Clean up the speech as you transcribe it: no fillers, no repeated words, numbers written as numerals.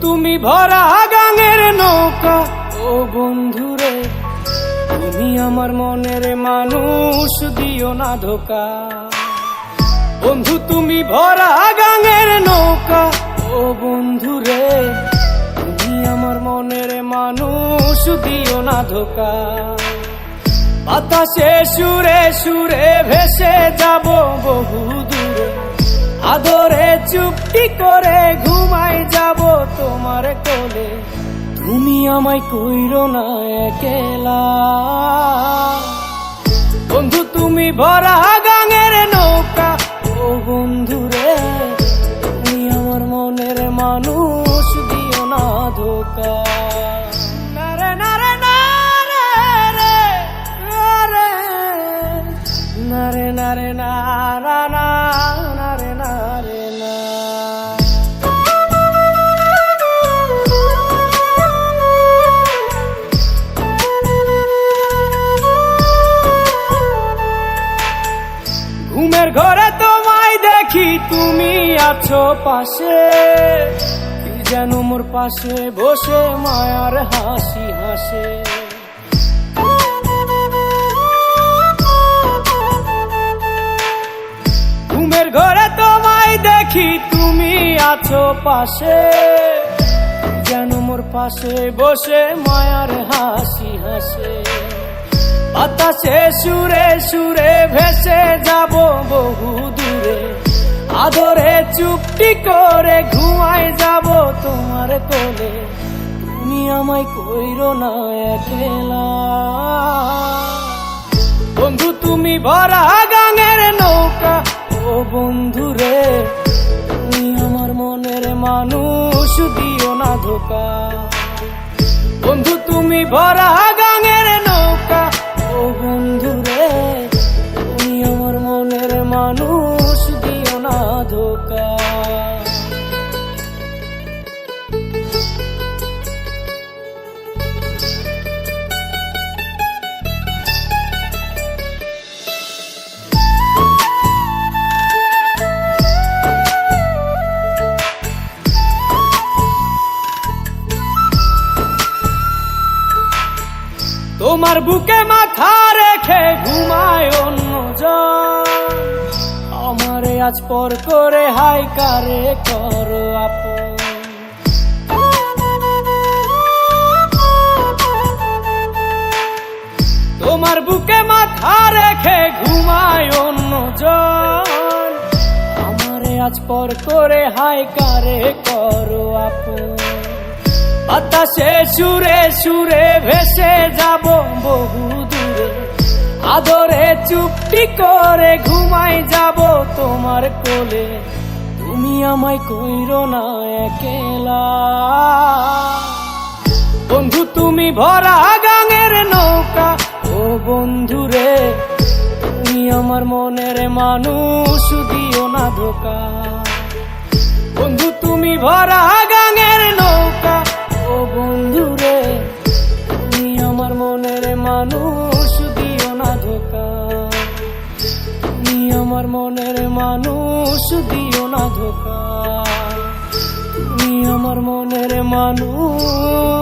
তুমি ভরা গাঙের নৌকা, ও বন্ধুরে তুমি আমার মনের মানুষ, দিও না ধোকা। বন্ধু তুমি ভরা গাঙের নৌকা, ও বন্ধুরে তুমি আমার মনের মানুষ, দিও না ধোকা। বাতাসে সুরে সুরে ভেসে যাব বহু দূরে, আদরে চুপটি করে ঘুমাই যাব তোমার কোলে। তুমি আমায় কইরো না একলা, বন্ধু তুমি ভরা গাঙের নৌকা, ও বন্ধুরে তুমি আমার মনের মানুষ, দিও না ধোকা। নারে নারে নারে রে রে, নারে নারে নারা না, নারে নারে না। ঘুমের ঘরে তোমায় দেখি তুমি আছো পাশে, কি যেন মোর পাশে বসে মায়ার হাসি হাসে। ঘুমের ঘরে তোমায় দেখি তুমি আছো পাশে, যেন মোর পাশে বসে মায়ার হাসি হাসে। বাতাসে সুরে সুরে ভেসে যাব বহু দূরে, আদরে চুপটি করে ঘুমাই যাব তোমার কোলে। তুমি আমায় কইরো না একলা, বন্ধু তুমি ভরা গাঙের নৌকা, ও বন্ধুরে তুমি আমার মনের মানুষ, দিও না ধোকা। বন্ধু তুমি ভরা গাঙের নৌকা, ও বন্ধুরে তুমি আমার মনের মানুষ, দিও না ধোকা। তোমার বুকে মাথা রেখে ঘুমায় অন্যজন, আমারে আজ পর করে হাই কারে করো আপন। তোমার বুকে মাথা রেখে ঘুমায় অন্যজন, আমারে আজ পর করে হাই কারে করো আপন। বাতাসে সুরে সুরে ভেসে যাব বহু দূরে, আদরে চুপটি করে ঘুমাই যাব তোমার কোলে। তুমি আমায় কইরো না একলা, বন্ধু তুমি ভরা গাঙের নৌকা, ও বন্ধুরে তুমি আমার মনের মানুষ, দিও না ধোকা। বন্ধু তুমি ভরা গাঙের নৌকা, ও বন্ধুরে তুমি আমার মনের মানুষ, দিও না ধোকা। তুমি আমার মনের মানুষ, দিও না ধোকা। তুমি আমার মনের মানুষ।